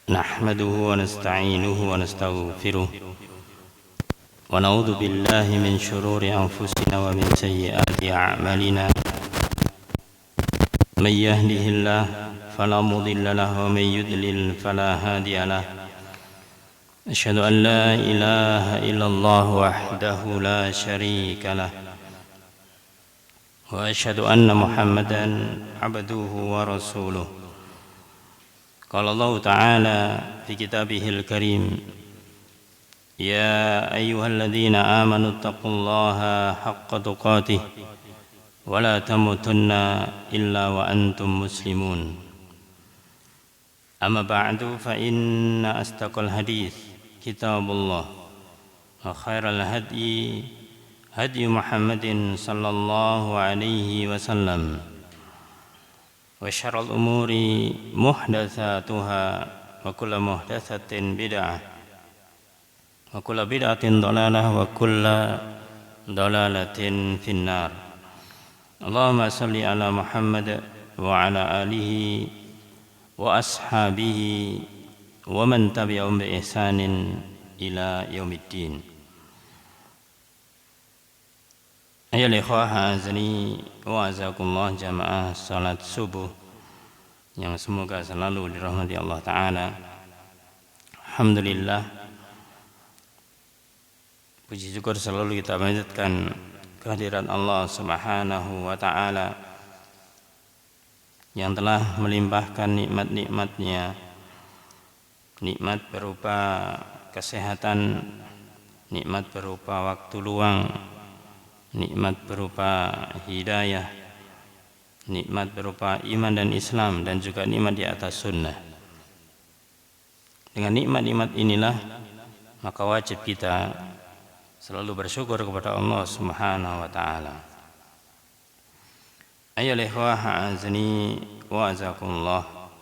نحمده ونستعينه ونستغفره ونعوذ بالله من شرور أنفسنا ومن سيئات أعمالنا من يهده الله فلا مضل له ومن يضلل فلا هادي له أشهد أن لا إله إلا الله وحده لا شريك له وأشهد أن محمدا عبده ورسوله قال الله تعالى في كتابه الكريم يا أيها الذين آمنوا اتقوا الله حق تقاته ولا تموتن إلا وأنتم مسلمون أما بعد فإن أصدق الحديث كتاب الله وخير الهدي هدي محمد صلى الله عليه وسلم وشر الأمور محدثاتها وكل محدثة بدعة وكل بدعة ضلالة وكل ضلالة في النار اللهم صل على محمد وعلى آله وأصحابه ومن تبعهم بإحسان إلى يوم الدين. Ayol ikhwah azani wa azakumullah jamaah salat subuh yang semoga selalu dirahmati Allah Ta'ala. Alhamdulillah, puji syukur selalu kita panjatkan kehadiran Allah Subhanahu wa Ta'ala yang telah melimpahkan nikmat-nikmatnya, nikmat berupa kesehatan, nikmat berupa waktu luang, nikmat berupa hidayah, nikmat berupa iman dan Islam, dan juga nikmat di atas sunnah. Dengan nikmat-nikmat inilah maka wajib kita selalu bersyukur kepada Allah Subhanahu wa Ta'ala. Ayyuhal ikhwah a'azni wa azakumullah.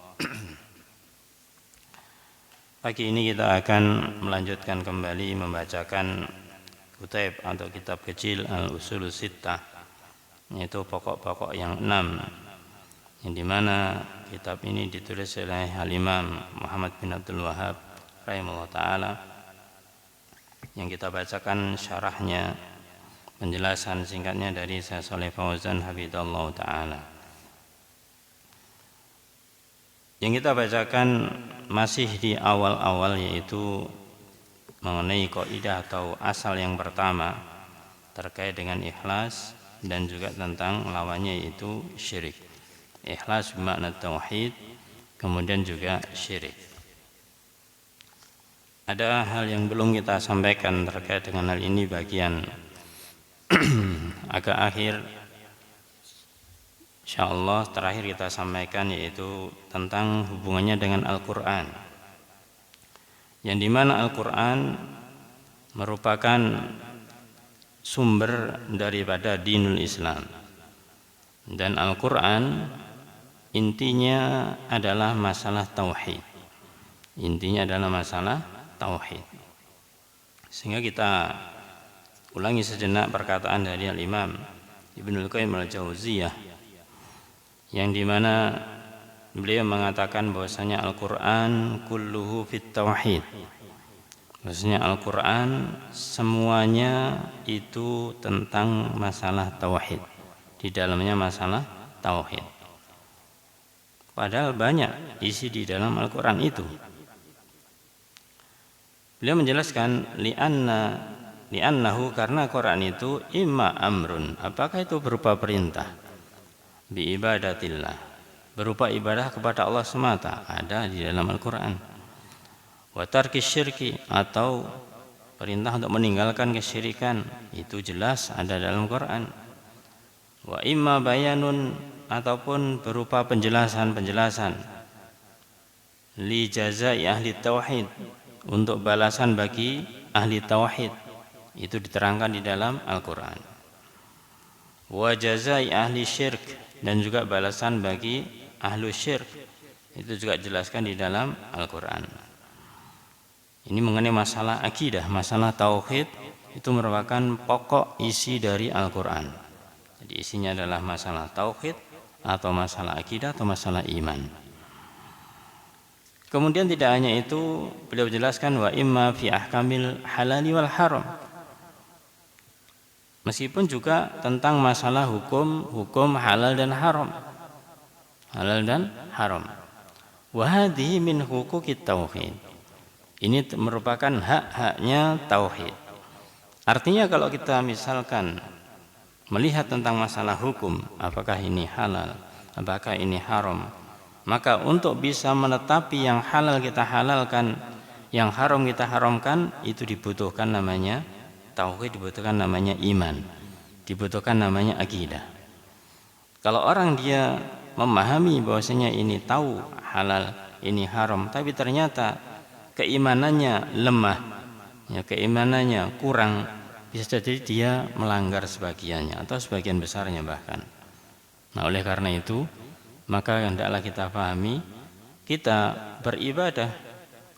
Pagi ini kita akan melanjutkan kembali membacakan kutub atau kitab kecil Al-Usulus Sittah, yaitu pokok-pokok yang 6, yang dimana kitab ini ditulis oleh Al-Imam Muhammad bin Abdul Wahhab rahimahullah ta'ala, yang kita bacakan syarahnya, penjelasan singkatnya dari Syekh Shalih Fauzan hafizallahu ta'ala. Yang kita bacakan masih di awal-awal, yaitu mengenai kaidah atau asal yang pertama terkait dengan ikhlas dan juga tentang lawannya, yaitu syirik. Ikhlas bermakna tauhid, kemudian juga syirik. Ada hal yang belum kita sampaikan terkait dengan hal ini, bagian agak akhir. Insyaallah terakhir kita sampaikan, yaitu tentang hubungannya dengan Al-Quran, yang dimana Al-Quran merupakan sumber daripada dinul Islam, dan Al-Quran intinya adalah masalah tauhid. Intinya adalah masalah tauhid. Sehingga kita ulangi sejenak perkataan dari Al-Imam Ibnul Qayyim Al-Jauziyah, yang dimana beliau mengatakan bahwasanya Al-Quran kulluhu fit tauhid. Bahwasanya Al-Quran semuanya itu tentang masalah tauhid, di dalamnya masalah tauhid. Padahal banyak isi di dalam Al-Quran itu. Beliau menjelaskan li'annahu, karena Quran itu imma amrun, apakah itu berupa perintah, bi ibadatillah, berupa ibadah kepada Allah semata, ada di dalam Al-Quran. Wa tarki syirki, atau perintah untuk meninggalkan kesyirikan, itu jelas ada dalam Quran. Wa imma bayanun, ataupun berupa penjelasan-penjelasan, li jazai ahli tauhid, untuk balasan bagi ahli tauhid, itu diterangkan di dalam Al-Quran. Wa jazai ahli syirk, dan juga balasan bagi ahlu syirk, itu juga dijelaskan di dalam Al-Quran. Ini mengenai masalah akidah, masalah tauhid, itu merupakan pokok isi dari Al-Quran. Jadi isinya adalah masalah tauhid, atau masalah akidah, atau masalah iman. Kemudian tidak hanya itu, beliau jelaskan wa imma fi ahkamil halali wal haram. Meskipun juga tentang masalah hukum halal dan haram. Halal dan haram. Wa hadhihi min huquqit tauhid. Ini merupakan hak-haknya tauhid. Artinya kalau kita misalkan melihat tentang masalah hukum, apakah ini halal, apakah ini haram, maka untuk bisa menetapi yang halal kita halalkan, yang haram kita haramkan, itu dibutuhkan namanya tauhid, dibutuhkan namanya iman, dibutuhkan namanya akidah. Kalau orang dia memahami bahwasanya ini tahu halal, ini haram, tapi ternyata keimanannya lemah, ya, keimanannya kurang, bisa jadi dia melanggar sebagiannya atau sebagian besarnya bahkan. Nah, oleh karena itu maka hendaklah kita pahami, kita beribadah,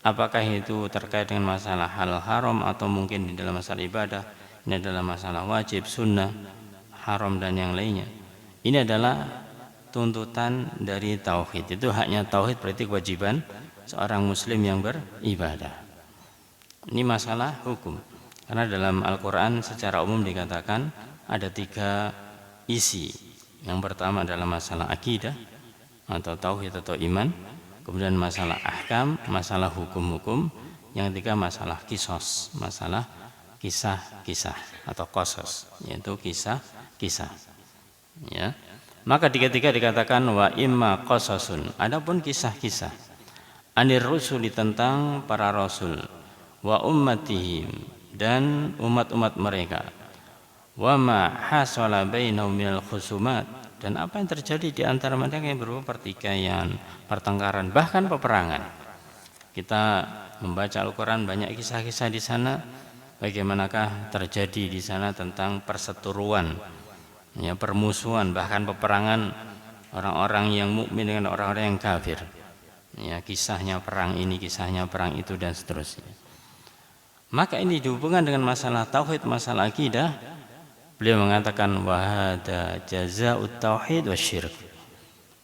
apakah itu terkait dengan masalah halal haram atau mungkin di dalam masalah ibadah, ini adalah masalah wajib, sunnah, haram dan yang lainnya. Ini adalah tuntutan dari tauhid. Itu haknya tauhid, berarti kewajiban seorang muslim yang beribadah. Ini masalah hukum. Karena dalam Al-Quran secara umum dikatakan ada 3 isi. Yang pertama adalah masalah akidah atau tauhid atau iman, kemudian masalah ahkam, masalah hukum-hukum, yang ketiga masalah kisos, masalah kisah-kisah atau qasas, yaitu kisah-kisah. Ya. Maka tiga-tiga dikatakan wa imma qasasun, adapun kisah-kisah anir rusuli, tentang para rasul, wa ummatihim, dan umat-umat mereka, wa ma hasala bainahum minal khusumat, dan apa yang terjadi di antara mereka yang berupa pertikaian, pertengkaran, bahkan peperangan. Kita membaca Al-Quran banyak kisah-kisah di sana, bagaimanakah terjadi di sana tentang perseteruan, ya, permusuhan, bahkan peperangan orang-orang yang mukmin dengan orang-orang yang kafir. Ya, kisahnya perang ini, kisahnya perang itu, dan seterusnya. Maka ini dihubungkan dengan masalah tauhid, masalah akidah. Beliau mengatakan wahada jazaa'ut tauhid wasyirk.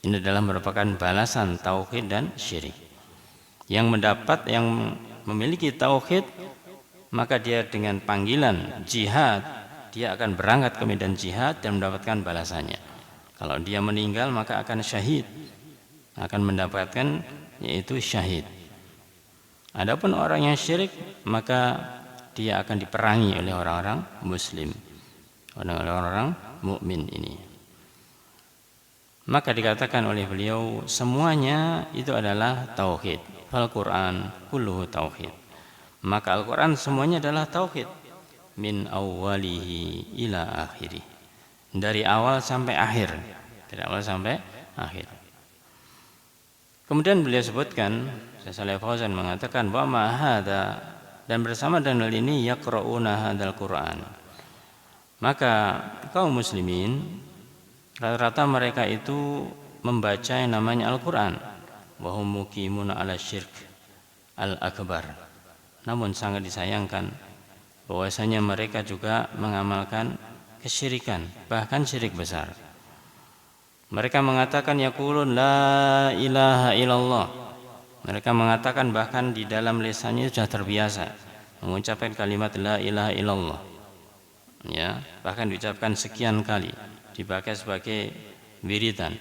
Ini adalah merupakan balasan tauhid dan syirik. Yang memiliki tauhid, maka dia dengan panggilan jihad, dia akan berangkat ke medan jihad dan mendapatkan balasannya. Kalau dia meninggal maka akan syahid, akan mendapatkan yaitu syahid. Adapun orang yang syirik, maka dia akan diperangi oleh orang-orang muslim, oleh orang-orang mukmin ini. Maka dikatakan oleh beliau semuanya itu adalah tauhid. Fal Quran kulluhu tauhid. Maka Al-Quran semuanya adalah tauhid, min awwalihi ila akhirih, dari awal sampai akhir, dari awal sampai akhir. Kemudian beliau sebutkan, Syekh Shalih Fauzan mengatakan bahwa mahada, dan bersama dengan hal ini yaqra'una hadzal Quran, maka kaum muslimin rata-rata mereka itu membaca yang namanya Al-Quran, wa hum muqimuna ala syirk al-akbar. Namun sangat disayangkan bahwasanya mereka juga mengamalkan kesyirikan, bahkan syirik besar. Mereka mengatakan yaqulun la ilaha illallah. Mereka mengatakan bahkan di dalam lisannya sudah terbiasa mengucapkan kalimat la ilaha illallah. Ya, bahkan diucapkan sekian kali, dipakai sebagai wiridan.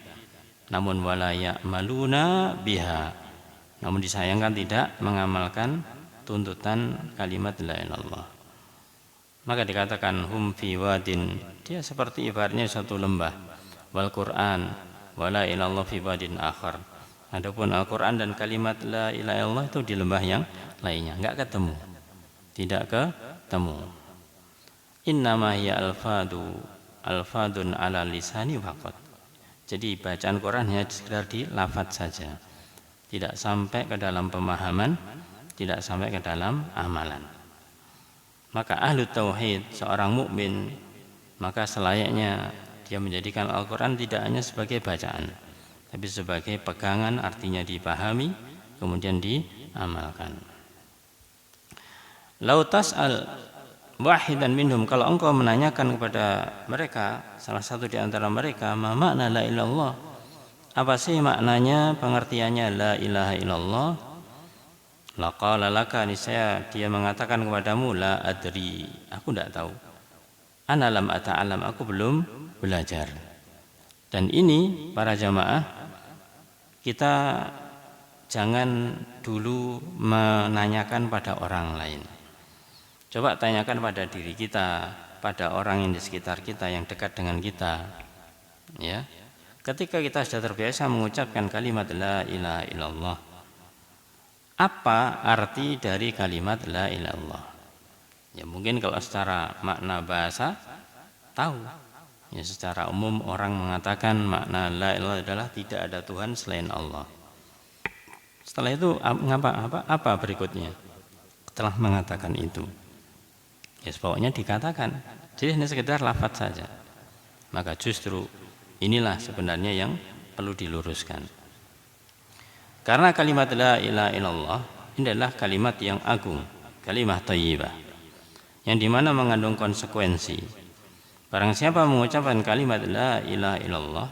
Namun wala ya'maluna biha. Namun disayangkan tidak mengamalkan tuntutan kalimat la ilaha illallah. Maka dikatakan hum fi wadin, dia seperti ibaratnya satu lembah, wal Quran wala ilallah fi wadin akhar. Adapun Al-Quran dan kalimat la ilaha illallah itu di lembah yang lainnya, enggak ketemu, tidak ketemu. Innama hiya alfadun ala lisani faqat. Jadi bacaan Quran hanya sekedar di lafaz saja, tidak sampai ke dalam pemahaman, tidak sampai ke dalam amalan. Maka ahlu tauhid, seorang mukmin, maka selayaknya dia menjadikan Al-Quran tidak hanya sebagai bacaan, tapi sebagai pegangan, artinya dipahami, kemudian diamalkan. Lau tas'al wahidan minhum, kalau engkau menanyakan kepada mereka, salah satu di antara mereka, ma makna la ilallah, apa sih maknanya, pengertiannya la ilaha illallah, laqala laka, niscaya dia mengatakan kepadamu, la adri, aku tidak tahu. Ana lam ata'alam, aku belum belajar. Dan ini para jamaah, kita jangan dulu menanyakan pada orang lain. Coba tanyakan pada diri kita, pada orang yang di sekitar kita, yang dekat dengan kita. Ya, ketika kita sudah terbiasa mengucapkan kalimat la ilaha illallah, apa arti dari kalimat la ilaha illallah? Ya mungkin kalau secara makna bahasa tahu. Ya secara umum orang mengatakan makna la ilaha illallah adalah tidak ada Tuhan selain Allah. Setelah itu apa berikutnya? Setelah mengatakan itu, ya pokoknya dikatakan. Jadi hanya sekedar lafaz saja. Maka justru inilah sebenarnya yang perlu diluruskan. Karena kalimat la ilaha illallah ini adalah kalimat yang agung, kalimat thayyibah, yang dimana mengandung konsekuensi. Barang siapa mengucapkan kalimat la ilaha illallah,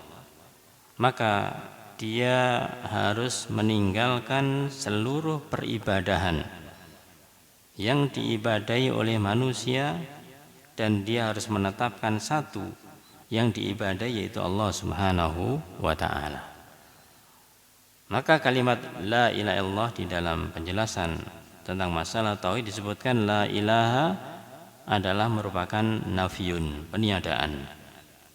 maka dia harus meninggalkan seluruh peribadahan yang diibadahi oleh manusia, dan dia harus menetapkan satu yang diibadahi, yaitu Allah Subhanahu wa ta'ala. Maka kalimat la ilaha illallah di dalam penjelasan tentang masalah tauhid disebutkan la ilaha adalah merupakan nafiyun, peniadaan.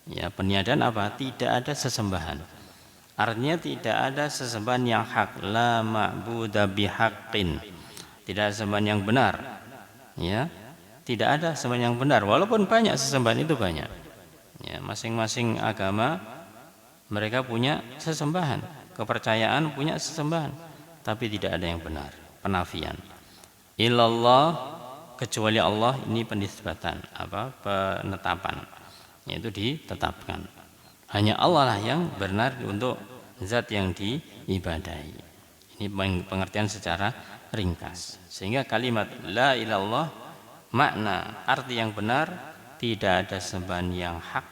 Ya, peniadaan apa? Tidak ada sesembahan. Artinya tidak ada sesembahan yang hak, la ma'buda bihaqqin. Tidak ada sesembahan yang benar. Ya, tidak ada sesembahan yang benar, walaupun banyak sesembahan itu banyak. Ya, masing-masing agama mereka punya sesembahan, kepercayaan punya sesembahan, tapi tidak ada yang benar, penafian. Illallah, kecuali Allah, ini penisbatan, penetapan, yaitu ditetapkan. Hanya Allah lah yang benar untuk zat yang diibadahi. Ini pengertian secara ringkas. Sehingga kalimat la ilallah, makna arti yang benar, tidak ada sembahan yang hak,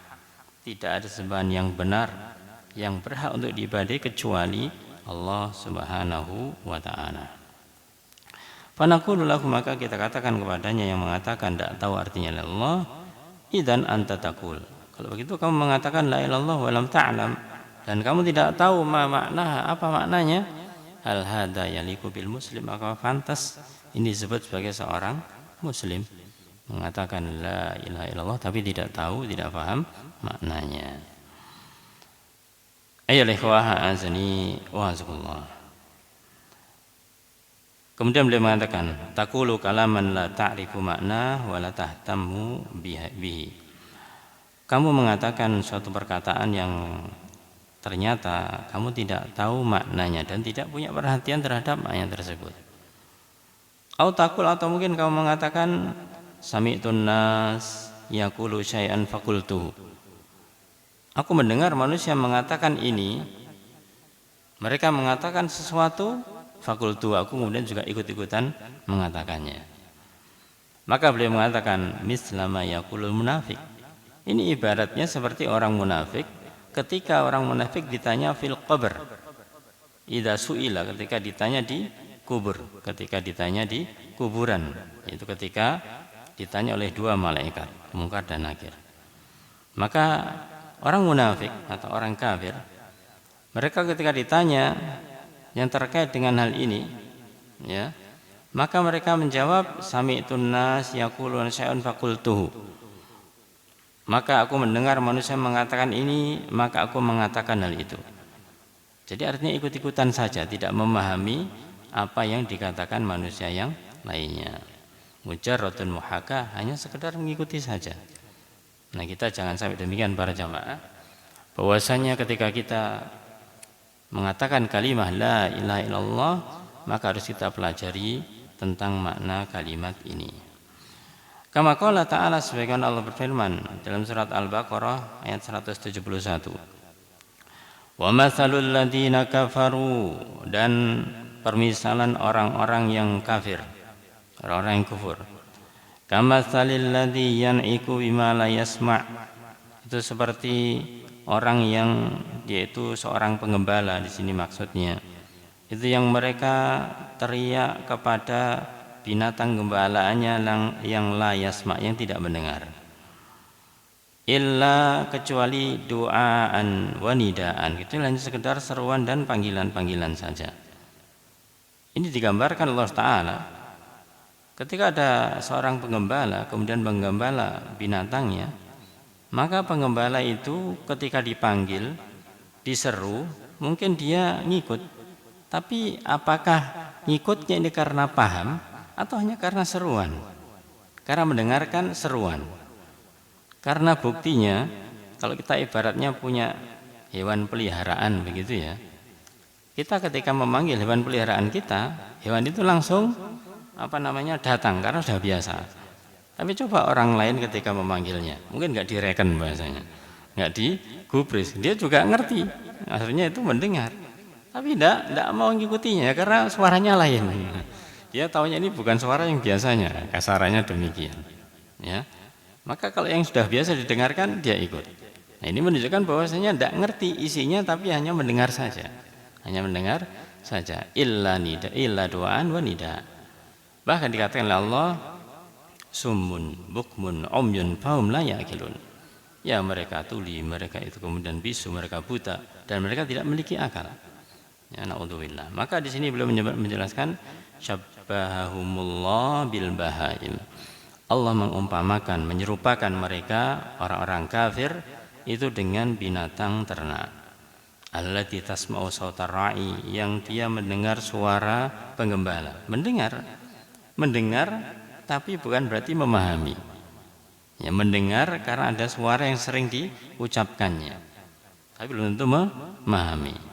tidak ada sembahan yang benar, yang berhak untuk diibadahi kecuali Allah Subhanahu wa ta'ala. Fanaqulu lahu, maka kita katakan kepadanya yang mengatakan tidak tahu artinya la ilallah, idzan anta taqul, kalau begitu kamu mengatakan la ilallah wa lam ta'lam, dan kamu tidak tahu apa maknanya, hal hadza yaliqu bil muslim, maka pantas ini disebut sebagai seorang muslim mengatakan la ilaha illallah tapi tidak tahu, tidak paham maknanya. Ayyuhal ikhwah azani wa azakumullah. Kemudian beliau mengatakan taqulu kalaman la ta'rifu makna wa la tahtammu bihi. Kamu mengatakan suatu perkataan yang ternyata kamu tidak tahu maknanya dan tidak punya perhatian terhadap makna tersebut. Atau mungkin kamu mengatakan sami'tun nas yaqulu syai'an faqultu. Aku mendengar manusia mengatakan ini, mereka mengatakan sesuatu, fakultu, aku kemudian juga ikut-ikutan mengatakannya. Maka beliau mengatakan mislama yaqulul munafik. Ini ibaratnya seperti orang munafik ketika orang munafik ditanya fil qabr. Idza su'ila, ketika ditanya di kubur, ketika ditanya di kuburan, itu ketika ditanya oleh dua malaikat, Munkar dan Nakir. Maka orang munafik atau orang kafir, mereka ketika ditanya yang terkait dengan hal ini, ya, maka mereka menjawab sami'tun nas yaquluna syai'un faqultuhu. Maka aku mendengar manusia mengatakan ini, maka aku mengatakan hal itu. Jadi artinya ikut-ikutan saja, tidak memahami apa yang dikatakan manusia yang lainnya. Mujarradun muhaka, hanya sekedar mengikuti saja. Nah, kita jangan sampai demikian para jamaah. Bahwasanya ketika kita mengatakan kalimah la ilaha illallah, maka harus kita pelajari tentang makna kalimat ini. Kama qala ta'ala, sebagaimana Allah berfirman dalam surat Al-Baqarah ayat 171. Wa matsalul ladzina kafaru, dan permisalan orang-orang yang kafir, orang-orang yang kufur. Kamatsalil ladzi yan'iku bima la yasma', itu seperti orang yang, yaitu seorang penggembala di sini maksudnya, Itu yang mereka teriak kepada binatang gembalaannya yang la yasma, yang tidak mendengar. Illa, kecuali doaan wa nidaan, itu hanya sekedar seruan dan panggilan-panggilan saja. Ini digambarkan Allah Ta'ala ketika ada seorang penggembala kemudian menggembala binatangnya, maka penggembala itu ketika dipanggil, diseru, mungkin dia ngikut. Tapi apakah ngikutnya ini karena paham atau hanya karena seruan? Karena mendengarkan seruan. Karena buktinya, kalau kita ibaratnya punya hewan peliharaan begitu ya, kita ketika memanggil hewan peliharaan kita, hewan itu langsung datang karena sudah biasa. Tapi coba orang lain ketika memanggilnya, mungkin nggak direken bahasanya, nggak digubris, dia juga ngerti, akhirnya itu mendengar. Tapi tidak mau mengikutinya karena suaranya lain. Dia taunya ini bukan suara yang biasanya, kasarannya demikian. Ya, maka kalau yang sudah biasa didengarkan dia ikut. Nah, ini menunjukkan bahwasanya tidak ngerti isinya, tapi hanya mendengar saja. Hanya mendengar saja. Illa doaan wa nida. Bahkan dikatakan oleh Allah, summun bukmun umyun fahum la ya'qilun. Ya, mereka tuli, mereka itu kemudian bisu, mereka buta, dan mereka tidak memiliki akal. Ya, na'udzubillah. Maka di sini beliau menjelaskan syabbahahumullah bil bahaim. Allah mengumpamakan, menyerupakan mereka orang-orang kafir itu dengan binatang ternak. Allati tasma'u sautar ra'i, yang dia mendengar suara penggembala. Mendengar tapi bukan berarti memahami. Ya, mendengar karena ada suara yang sering diucapkannya, tapi belum tentu memahami.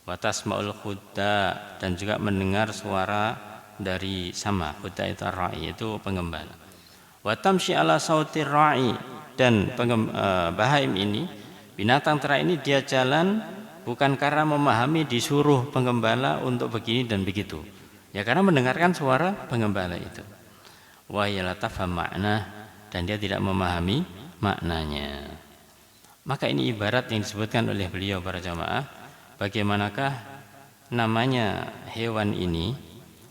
Wa tasma'ul khudda, dan juga mendengar suara dari sama. Khudda itu ar-ra'i, itu penggembala. Wa tamshi ala sautir ra'i, dan bahaim ini, binatang ternak ini, dia jalan bukan karena memahami disuruh penggembala untuk begini dan begitu. Ya, karena mendengarkan suara penggembala itu. Wa yalatafham makna, dan dia tidak memahami maknanya. Maka ini ibarat yang disebutkan oleh beliau para jamaah. Bagaimanakah namanya hewan ini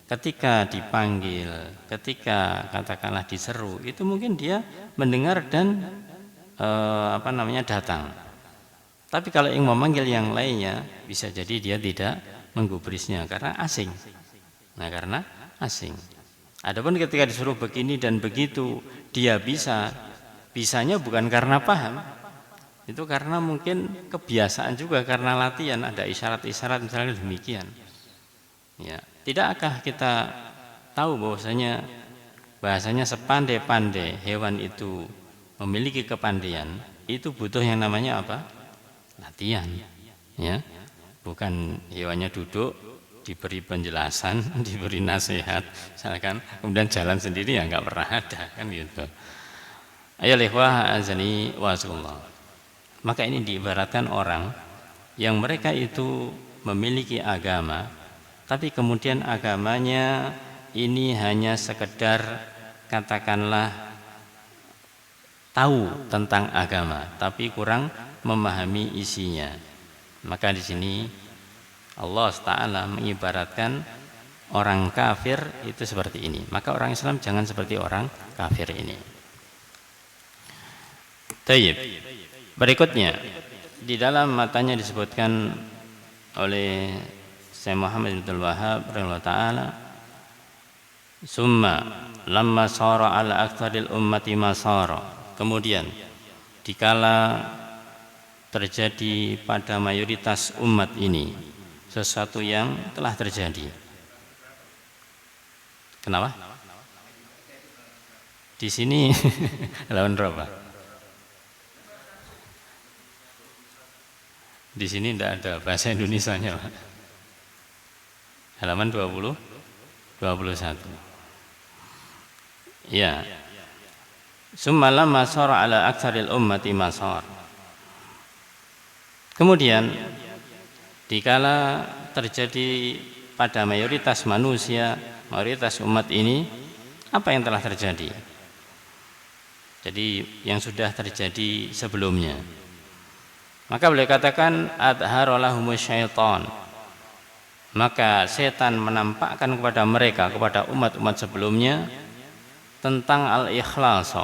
ketika dipanggil, ketika katakanlah diseru, itu mungkin dia mendengar dan datang. Tapi kalau yang memanggil yang lainnya, bisa jadi dia tidak menggubrisnya karena asing. Nah, karena asing. Adapun ketika disuruh begini dan begitu, dia bisanya bukan karena paham. Itu karena mungkin kebiasaan juga, karena latihan, ada isyarat-isyarat misalnya demikian. Ya, tidakkah kita tahu bahasanya sepandai-pandai hewan itu memiliki kepandaian, itu butuh yang namanya apa? Latihan. Ya, bukan hewannya duduk diberi penjelasan, diberi nasihat, misalkan kemudian jalan sendiri, ya nggak pernah ada kan gitu. Ayo ikhwah azani wasallam. Maka ini diibaratkan orang yang mereka itu memiliki agama, tapi kemudian agamanya ini hanya sekedar katakanlah tahu tentang agama, tapi kurang memahami isinya. Maka di sini Allah Ta'ala mengibaratkan orang kafir itu seperti ini. Maka orang Islam jangan seperti orang kafir ini. Tayyib. Berikutnya, di dalam matanya disebutkan oleh Syekh Muhammad bin Abdul Wahhab rahimahullah ta'ala, summa lamma sara ala aktsaril ummati ma sara. Kemudian dikala terjadi pada mayoritas umat ini sesuatu yang telah terjadi. Kenapa? Di sini lawan berapa? Di sini tidak ada bahasa Indonesianya, Pak. Halaman 21. Ya. Summa lamma sara ala aktsaril ummati masar. Kemudian dikala terjadi pada mayoritas manusia, mayoritas umat ini, apa yang telah terjadi? Jadi yang sudah terjadi sebelumnya. Maka boleh katakan adhara lahumus syaitan. Maka setan menampakkan kepada mereka, kepada umat-umat sebelumnya, tentang al-ikhlas,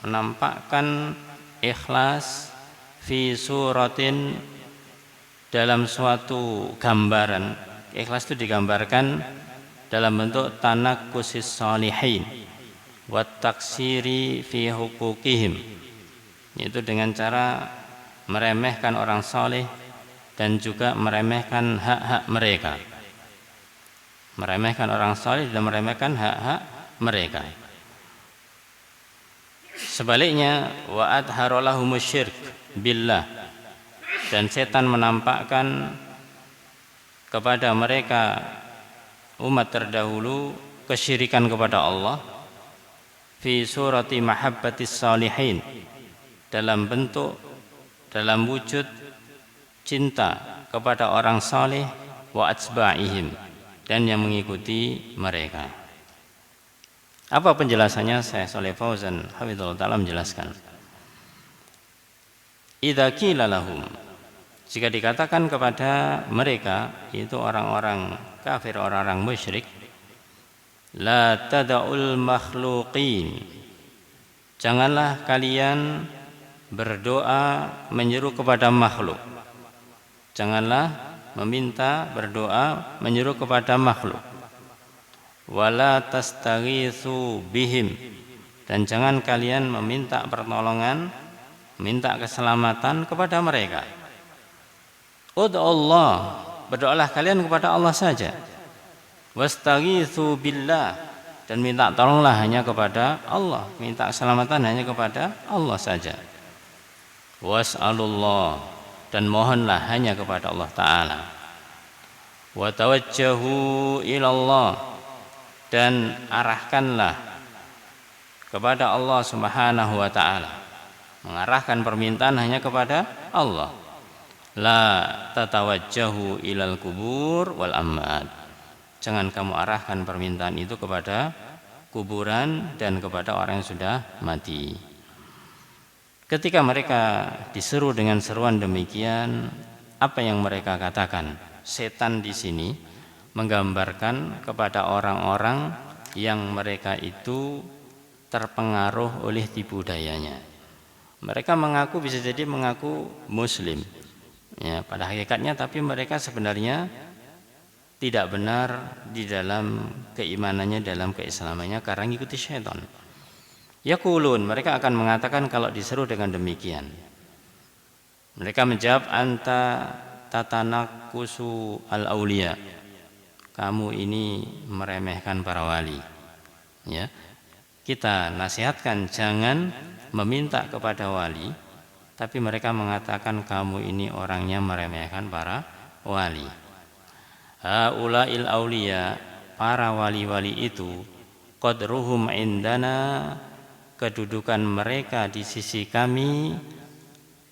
menampakkan ikhlas fi suratin, dalam suatu gambaran. Ikhlas itu digambarkan dalam bentuk tanakkusis sholihin wa taksiri fi hukukihim, yaitu dengan cara meremehkan orang soleh dan juga meremehkan hak-hak mereka. Meremehkan orang soleh dan meremehkan hak-hak mereka. Sebaliknya, wa adhara lahumus syirk billah, dan setan menampakkan kepada mereka umat terdahulu kesyirikan kepada Allah fi surati mahabbatis salihin, dalam bentuk, dalam wujud cinta kepada orang saleh, wa atsba'ihim, dan yang mengikuti mereka. Apa penjelasannya? Syekh Shalih Fauzan hafizahullah ta'ala menjelaskan, idza qila lahum, jika dikatakan kepada mereka, itu orang-orang kafir, orang-orang musyrik, la tada'ul makhluqin, janganlah kalian berdoa menyeru kepada makhluk. Janganlah meminta, berdoa menyeru kepada makhluk. Wala tastaghitsu bihim, dan jangan kalian meminta pertolongan, minta keselamatan kepada mereka. Ud'ullah, berdoalah kalian kepada Allah saja. Wastaghitsu billah, dan minta tolonglah hanya kepada Allah, minta keselamatan hanya kepada Allah saja. Was'alullah, dan mohonlah hanya kepada Allah Ta'ala. Wa tawajjahu ilallah, dan arahkanlah kepada Allah Subhanahu wa Ta'ala, mengarahkan permintaan hanya kepada Allah. La tatawajjahu ilal kubur wal amwat, jangan kamu arahkan permintaan itu kepada kuburan dan kepada orang yang sudah mati. Ketika mereka diseru dengan seruan demikian, apa yang mereka katakan? Setan di sini menggambarkan kepada orang-orang yang mereka itu terpengaruh oleh tipu dayanya. Mereka mengaku, bisa jadi mengaku muslim, ya, pada hakikatnya, tapi mereka sebenarnya tidak benar di dalam keimanannya, dalam keislamannya, karena mengikuti syaitan. Yaqulun, mereka akan mengatakan kalau diseru dengan demikian. Mereka menjawab, anta tatanaqqusu al-auliya, kamu ini meremehkan para wali. Ya, kita nasihatkan jangan meminta kepada wali, tapi mereka mengatakan kamu ini orangnya meremehkan para wali. Haulail auliya, para wali-wali itu, qadruhum indana, kedudukan mereka di sisi kami,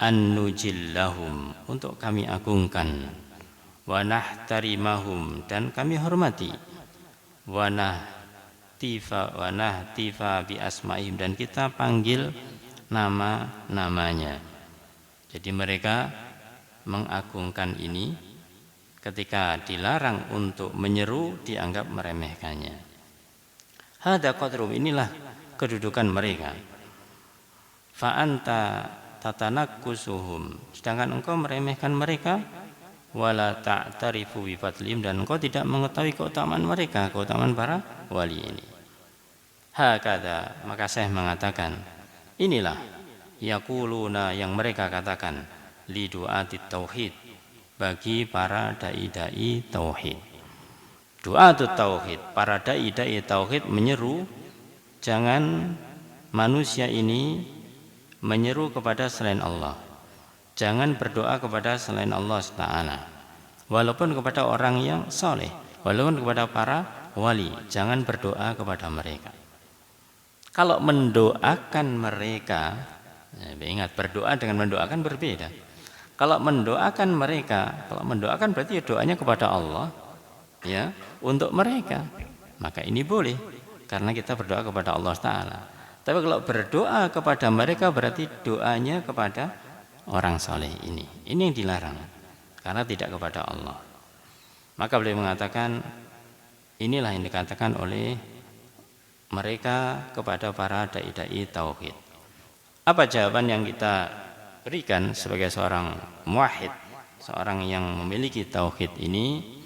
an-nujillahum, untuk kami agungkan, wa nahtarimahum, dan kami hormati, wa nahtifa bi asma'ihim, dan kita panggil nama-namanya. Jadi mereka mengagungkan ini, ketika dilarang untuk menyeru dianggap meremehkannya. Hada qadrum, inilah kedudukan mereka. Fa anta tatanakkusuhum, sedangkan engkau meremehkan mereka, wala ta'tarifu bi fadlihim, dan engkau tidak mengetahui keutamaan mereka, keutamaan para wali ini. Hakada, maka saya mengatakan, inilah yaquluna, yang mereka katakan, li du'atit tauhid, bagi para dai-dai tauhid. Du'atut tauhid, para dai-dai tauhid menyeru jangan manusia ini menyeru kepada selain Allah, jangan berdoa kepada selain Allah Ta'ala, walaupun kepada orang yang soleh, walaupun kepada para wali, jangan berdoa kepada mereka. Kalau mendoakan mereka, ya, ingat, berdoa dengan mendoakan berbeda. Kalau mendoakan mereka, kalau mendoakan berarti ya doanya kepada Allah, ya, untuk mereka, maka ini boleh, karena kita berdoa kepada Allah Ta'ala. Tapi kalau berdoa kepada mereka berarti doanya kepada orang soleh ini yang dilarang, karena tidak kepada Allah. Maka beliau mengatakan, inilah yang dikatakan oleh mereka kepada para dai-dai tauhid. Apa jawaban yang kita berikan sebagai seorang muwahhid, seorang yang memiliki tauhid ini?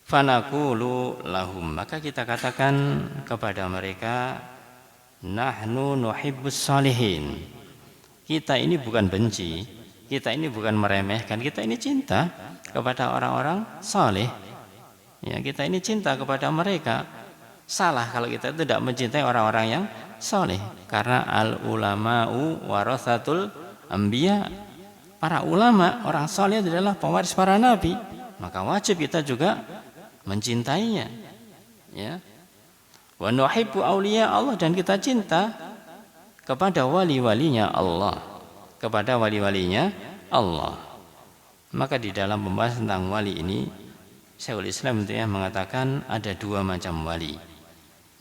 Fanaqulu lahum, maka kita katakan kepada mereka, nahnu nuhibbus salihin. Kita ini bukan benci, kita ini bukan meremehkan, kita ini cinta kepada orang-orang saleh. Ya, kita ini cinta kepada mereka. Salah kalau kita tidak mencintai orang-orang yang saleh, karena al ulama'u warathatul anbiya. Para ulama, orang saleh adalah pewaris para nabi, maka wajib kita juga mencintainya. Ya. Wa nuhibbu auliya Allah, dan kita cinta kepada wali-walinya Allah, kepada wali-walinya Allah. Maka di dalam pembahasan tentang wali ini, Syekhul Islam itu mengatakan ada dua macam wali.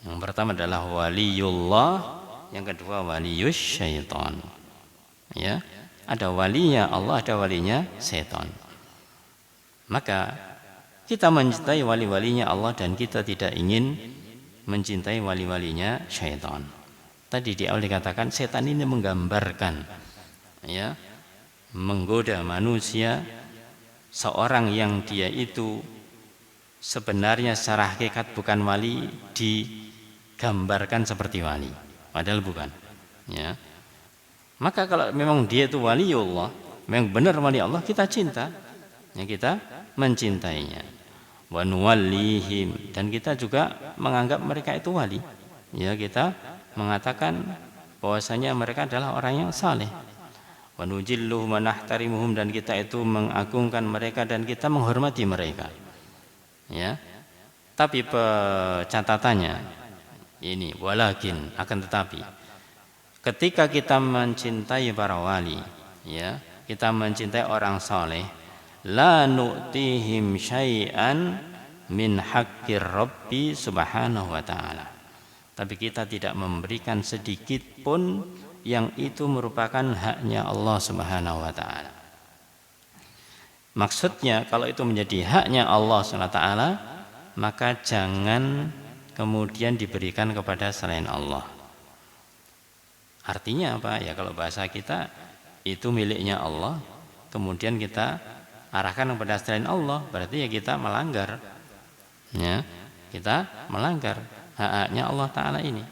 Yang pertama adalah waliullah, yang kedua waliyus syaitan. Ya, ada walinya Allah, ada walinya syaitan. Maka kita mencintai wali-walinya Allah dan kita tidak ingin mencintai wali-walinya syaitan. Tadi di awal dikatakan setan ini menggambarkan, ya, menggoda manusia, seorang yang dia itu sebenarnya secara hakikat bukan wali digambarkan seperti wali, padahal bukan. Ya. Maka kalau memang dia itu waliullah, memang benar wali Allah, kita cinta, ya, kita mencintainya. Wa nuwallihim, dan kita juga menganggap mereka itu wali. Ya, kita mengatakan bahwasanya mereka adalah orang yang saleh. Wa nujilluhum wa nahtarimuhum, dan kita itu mengagungkan mereka dan kita menghormati mereka. Ya. Tapi catatannya ini, walakin, akan tetapi ketika kita mencintai para wali, ya, kita mencintai orang saleh, la nu'tihim syai'an min haqqir rabbi subhanahu wa ta'ala, tapi kita tidak memberikan sedikit pun yang itu merupakan haknya Allah subhanahu wa ta'ala. Maksudnya kalau itu menjadi haknya Allah subhanahu wa ta'ala, maka jangan kemudian diberikan kepada selain Allah. Artinya apa? Ya, kalau bahasa kita itu miliknya Allah, kemudian kita arahkan kepada selain Allah, berarti ya kita melanggar. Ya, kita melanggar haknya Allah Ta'ala ini.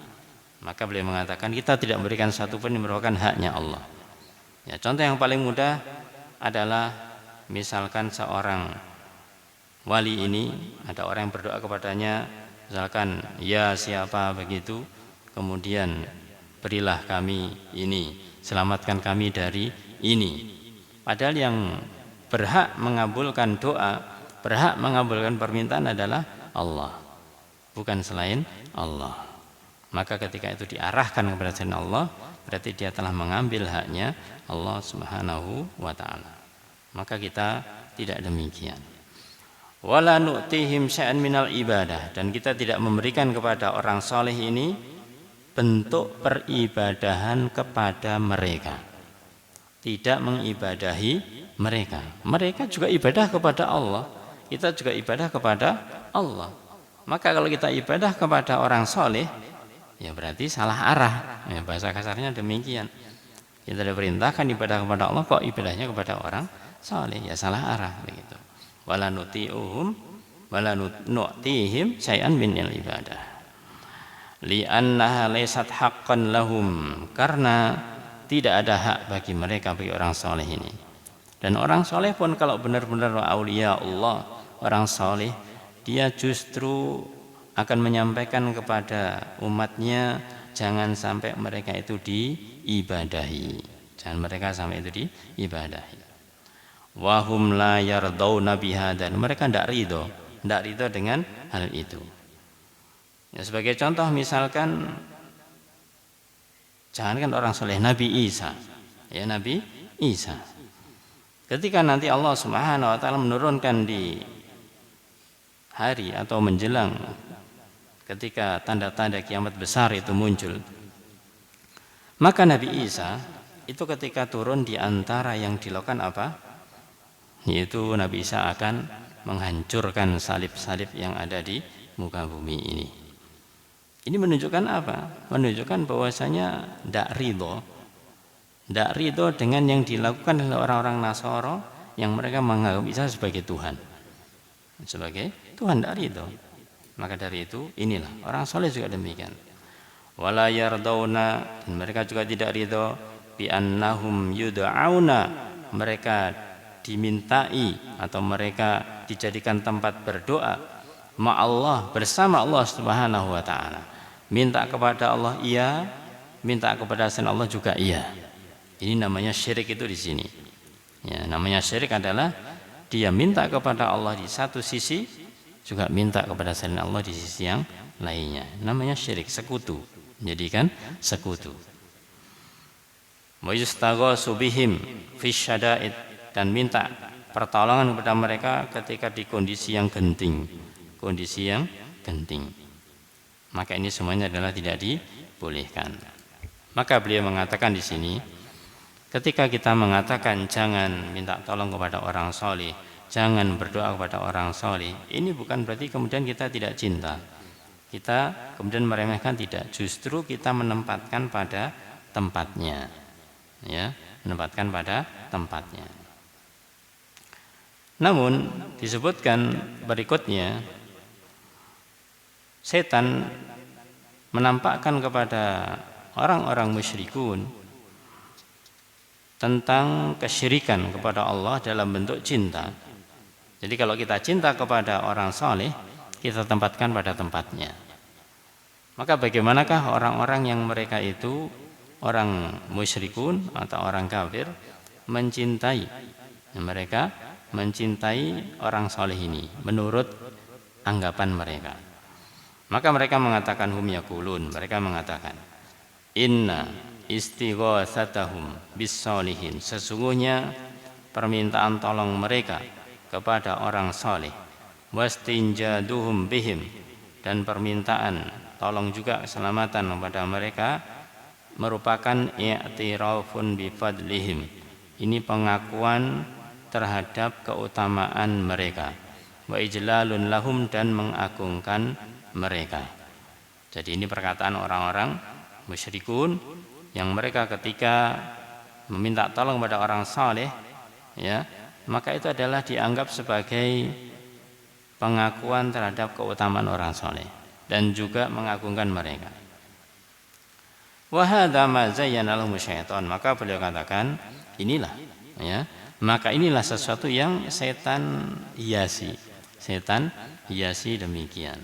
Maka beliau mengatakan kita tidak memberikan satu pun yang merupakan haknya Allah. Ya, contoh yang paling mudah adalah misalkan seorang wali ini, ada orang yang berdoa kepadanya, misalkan ya siapa begitu, kemudian berilah kami ini, selamatkan kami dari ini. Padahal yang berhak mengabulkan doa, berhak mengabulkan permintaan adalah Allah, bukan selain Allah. Maka ketika itu diarahkan kepada selain Allah, berarti dia telah mengambil haknya Allah subhanahu wa ta'ala. Maka kita tidak demikian. Wala nu'tihim syai'an minal ibadah, dan kita tidak memberikan kepada orang saleh ini bentuk peribadahan kepada mereka, tidak mengibadahi mereka. Mereka juga ibadah kepada Allah, kita juga ibadah kepada Allah. Maka kalau kita ibadah kepada orang soleh, ya berarti salah arah. Ya, bahasa kasarnya demikian. Kita diperintahkan ibadah kepada Allah, kok ibadahnya kepada orang soleh, ya salah arah begitu. Wala nuti'uhum wala nu'tihim syai'an minal ibadah. Li'annaha laysat haqqan lahum, karena tidak ada hak bagi mereka, bagi orang soleh ini. Dan orang soleh pun kalau benar-benar aulia Allah, orang soleh, dia justru akan menyampaikan kepada umatnya, jangan sampai mereka itu diibadahi, jangan mereka sampai itu diibadahi. Wahum la yardawna biha, dan mereka tidak ridho dengan hal itu. Ya, sebagai contoh misalkan, jangankan orang soleh, Nabi Isa, ya Nabi Isa, ketika nanti Allah Subhanahu wa ta'ala menurunkan di hari atau menjelang ketika tanda-tanda kiamat besar itu muncul, maka Nabi Isa itu ketika turun di antara yang dilakukan apa? Yaitu Nabi Isa akan menghancurkan salib-salib yang ada di muka bumi ini. Ini menunjukkan apa? Menunjukkan bahwasanya tidak ridho dengan yang dilakukan oleh orang-orang Nasara yang mereka menganggap Isa sebagai Tuhan. Sebagai Tuhan tidak ridho. Maka dari itu inilah orang soleh juga demikian. Wala yardauna, dan mereka juga tidak ridho bi annahum yud'auna, mereka dimintai atau mereka dijadikan tempat berdoa ma'allah, bersama Allah Subhanahu wa taala. Minta kepada Allah iya, minta kepada selain Allah juga iya. Ini namanya syirik itu di sini. Ya, namanya syirik adalah dia minta kepada Allah di satu sisi, juga minta kepada selain Allah di sisi yang lainnya. Namanya syirik, sekutu. Menjadikan sekutu. Wa yustaghasu bihim fi syada'id, dan minta pertolongan kepada mereka ketika di kondisi yang genting. Kondisi yang genting. Maka ini semuanya adalah tidak dibolehkan. Maka beliau mengatakan di sini, ketika kita mengatakan jangan minta tolong kepada orang soleh, jangan berdoa kepada orang soleh, ini bukan berarti kemudian kita tidak cinta. Kita kemudian meremehkan, tidak. Justru kita menempatkan pada tempatnya. Ya, menempatkan pada tempatnya. Namun disebutkan berikutnya, setan menampakkan kepada orang-orang musyrikun tentang kesyirikan kepada Allah dalam bentuk cinta. Jadi kalau kita cinta kepada orang saleh, kita tempatkan pada tempatnya. Maka bagaimanakah orang-orang yang mereka itu orang musyrikun atau orang kafir mencintai, mereka mencintai orang soleh ini menurut anggapan mereka. Maka mereka mengatakan hum yaqulun, mereka mengatakan inna istighatsatahum bis solihin, sesungguhnya permintaan tolong mereka kepada orang soleh, wastinjaduhum bihim, dan permintaan tolong juga keselamatan kepada mereka merupakan i'tirafun bifadlihim, ini pengakuan terhadap keutamaan mereka, wa ijlalun lahum, dan mengagungkan mereka. Jadi ini perkataan orang-orang musyrikun yang mereka ketika meminta tolong kepada orang saleh, ya, maka itu adalah dianggap sebagai pengakuan terhadap keutamaan orang saleh dan juga mengagungkan mereka. Wa hadza ma zayyana lahum syaitan, maka beliau katakan inilah, ya, maka inilah sesuatu yang setan hiasi. Setan hiasi demikian.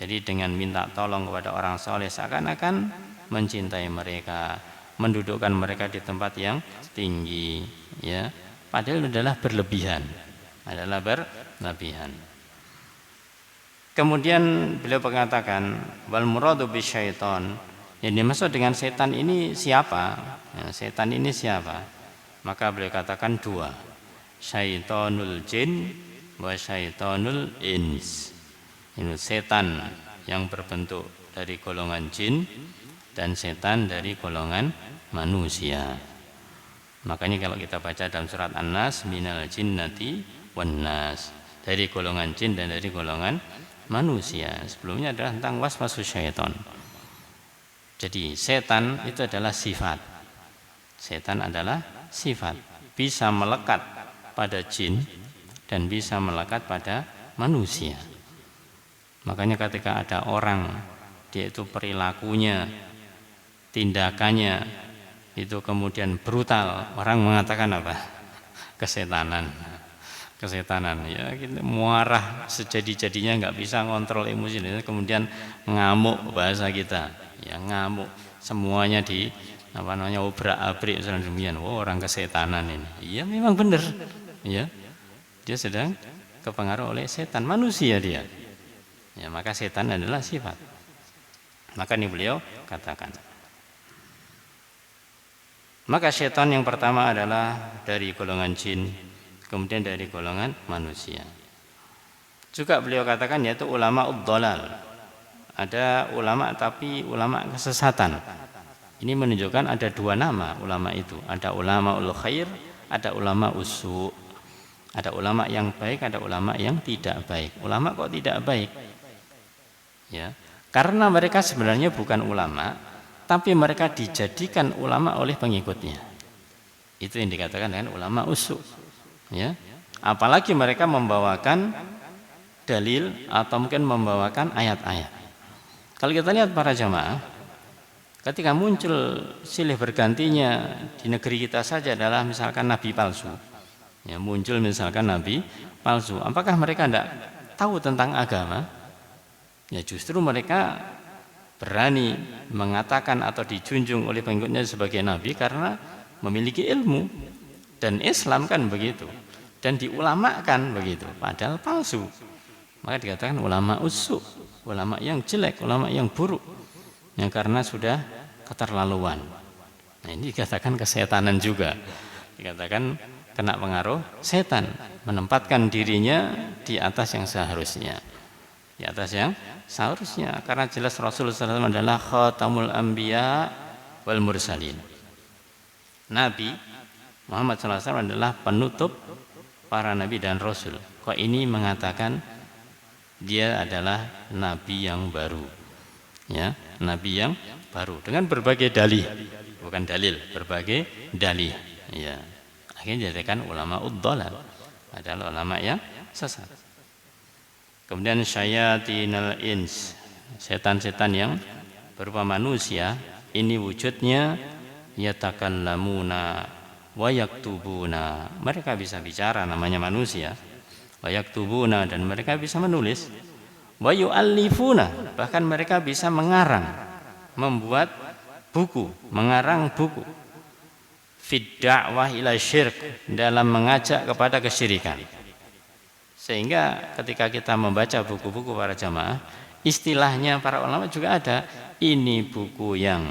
Jadi dengan minta tolong kepada orang soleh seakan-akan mencintai mereka, mendudukkan mereka di tempat yang tinggi, ya. Padahal adalah berlebihan. Kemudian beliau mengatakan wal muradu bisyaiton, yang dimaksud dengan setan ini siapa? Ya, setan ini siapa? Maka beliau katakan dua, syaitonul jin wa syaitonul ins. Ini setan yang berbentuk dari golongan jin dan setan dari golongan manusia. Makanya kalau kita baca dalam surat An-Nas, minal jinnati wan nas, dari golongan jin dan dari golongan manusia. Sebelumnya adalah tentang waswasus syaiton. Jadi setan itu adalah sifat. Setan adalah sifat, bisa melekat pada jin dan bisa melekat pada manusia. Makanya ketika ada orang, dia itu perilakunya, tindakannya itu kemudian brutal, orang mengatakan apa? Kesetanan ya, kita muarah sejadi-jadinya, nggak bisa ngontrol emosi, kemudian ngamuk, bahasa kita ya, ngamuk, semuanya di obrak-abrik demikian. Orang kesetanan ini. Iya, memang benar. Ya. Dia sedang kepengaruh oleh setan, manusia dia. Ya, maka setan adalah sifat. Maka ini beliau katakan. Maka setan yang pertama adalah dari golongan jin, kemudian dari golongan manusia. Juga beliau katakan yaitu ulama ud-dhalal. Ada ulama tapi ulama kesesatan. Ini menunjukkan ada dua nama ulama itu. Ada ulama ul khair, ada ulama usu. Ada ulama yang baik, ada ulama yang tidak baik. Ulama kok tidak baik? Ya, karena mereka sebenarnya bukan ulama, tapi mereka dijadikan ulama oleh pengikutnya. Itu yang dikatakan dengan ulama usuk. Ya, apalagi mereka membawakan dalil atau mungkin membawakan ayat-ayat. Kalau kita lihat para jamaah, ketika muncul silih bergantinya di negeri kita saja adalah misalkan nabi palsu. Ya, muncul misalkan nabi palsu. Apakah mereka tidak tahu tentang agama? Ya justru mereka berani mengatakan atau dijunjung oleh pengikutnya sebagai nabi karena memiliki ilmu. Dan Islam kan begitu. Dan diulamakan begitu, padahal palsu. Maka dikatakan ulama usuk, ulama yang jelek, ulama yang buruk. Ya, karena sudah keterlaluan. Nah, ini dikatakan kesetanan juga. Dikatakan kena pengaruh setan, menempatkan dirinya di atas yang seharusnya. Di atas yang seharusnya, karena jelas Rasulullah SAW adalah khatamul anbiya wal mursalin. Nabi Muhammad SAW adalah penutup para nabi dan rasul. Kok ini mengatakan dia adalah nabi yang baru. Ya, nabi yang baru dengan berbagai dalih, bukan dalil, berbagai dalih. Ya. Akhirnya dijadikan ulama uddhalal, adalah ulama yang sesat. Kemudian syayatinal ins, setan-setan yang berupa manusia, ini wujudnya yatakallamuna wa yaktubuna. Mereka bisa bicara, namanya manusia. Wa yaktubuna, dan mereka bisa menulis. Wa yu'allifuna, bahkan mereka bisa mengarang, membuat buku, mengarang buku. Fid da'wah ila syirk, dalam mengajak kepada kesyirikan. Sehingga ketika kita membaca buku-buku para jamaah, istilahnya para ulama juga ada, ini buku yang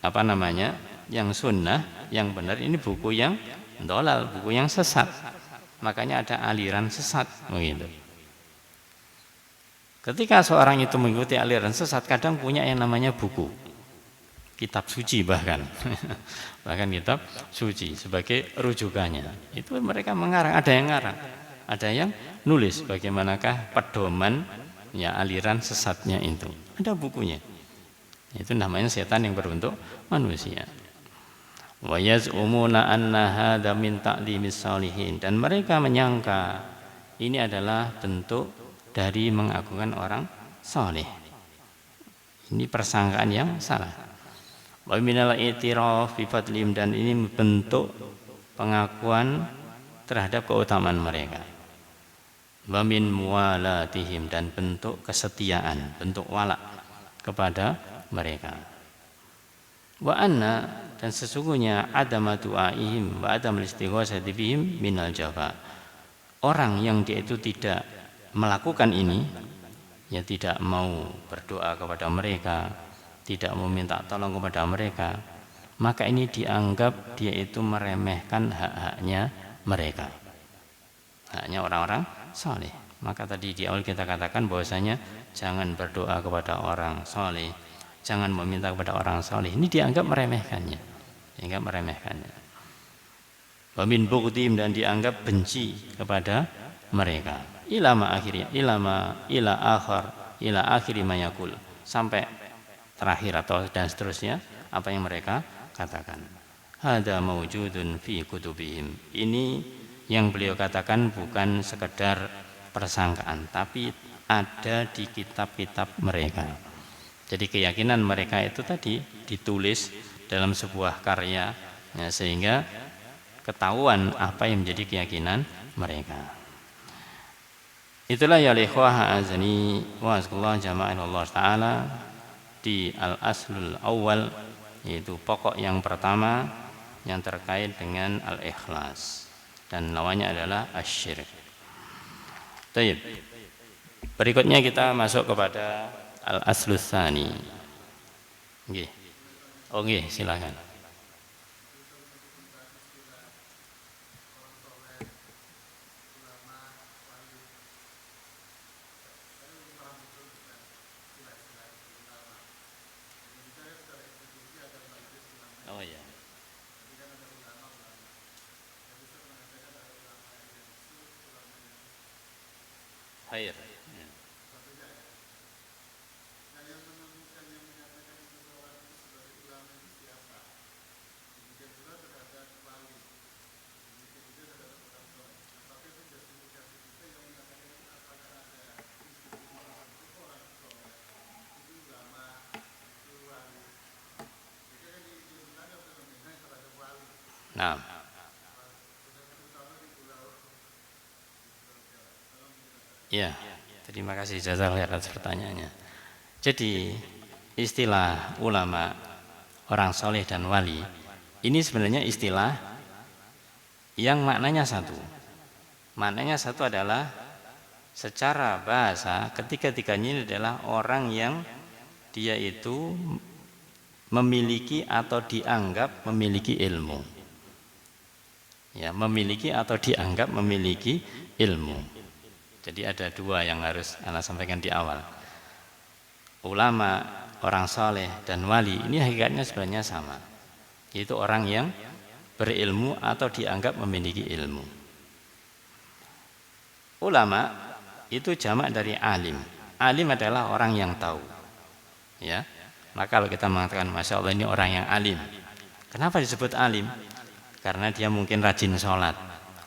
apa namanya, yang sunnah, yang benar, ini buku yang dolal, buku yang sesat. Makanya ada aliran sesat begitu. Ketika seorang itu mengikuti aliran sesat, kadang punya yang namanya buku, kitab suci bahkan bahkan kitab suci sebagai rujukannya. Itu mereka mengarang, ada yang ngarang, ada yang nulis bagaimanakah pedoman ya aliran sesatnya itu. Ada bukunya. Itu namanya setan yang berbentuk manusia. Wa yaz'umuna anna hadza min ta'limis shalihin, dan mereka menyangka ini adalah bentuk dari mengagungkan orang saleh. Ini persangkaan yang salah. Wa minal i'tiraf bi fadlihim, dan ini bentuk pengakuan terhadap keutamaan mereka. Wa min muwalatihim, dan bentuk kesetiaan, bentuk wala kepada mereka. Wa anna, dan sesungguhnya adama du'aihim wa adam istighosati bihim minal jafa. Orang yang dia itu tidak melakukan ini, ya tidak mau berdoa kepada mereka, tidak mau minta tolong kepada mereka, maka ini dianggap dia itu meremehkan hak-haknya mereka, haknya orang-orang saleh. Maka tadi di awal kita katakan bahwasanya jangan berdoa kepada orang saleh, jangan meminta kepada orang saleh. Ini dianggap meremehkannya, dianggap meremehkannya. Wa min bughdihim, dan dianggap benci kepada mereka. Ila akhir ma yaqul, sampai terakhir atau dan seterusnya apa yang mereka katakan. Hada mawjudun fi kutubihim. Ini yang beliau katakan bukan sekedar persangkaan, tapi ada di kitab-kitab mereka. Jadi keyakinan mereka itu tadi ditulis dalam sebuah karya, ya, sehingga ketahuan apa yang menjadi keyakinan mereka. Itulah ya ikhwah azani wa azkullah jama'in Allah Ta'ala di al-aslul awal, yaitu pokok yang pertama yang terkait dengan al-ikhlas, dan lawannya adalah asyirik. Baik. Berikutnya kita masuk kepada al-aslus tsani. Nggih. Oh nggih, silakan. Oh ya. khair. Nah, ya, terima kasih jazakallahu atas pertanyaannya. Jadi istilah ulama, orang soleh dan wali, ini sebenarnya istilah yang maknanya satu. Maknanya satu adalah secara bahasa ketiga-tiganya ini adalah orang yang dia itu memiliki atau dianggap memiliki ilmu. Ya, memiliki atau dianggap memiliki ilmu. Jadi ada dua yang harus Anda sampaikan di awal. Ulama, orang soleh dan wali ini hakikatnya sebenarnya sama, yaitu orang yang berilmu atau dianggap memiliki ilmu. Ulama itu jamak dari alim. Alim adalah orang yang tahu. Ya, maka kalau kita mengatakan masya Allah ini orang yang alim, kenapa disebut alim? Karena dia mungkin rajin sholat.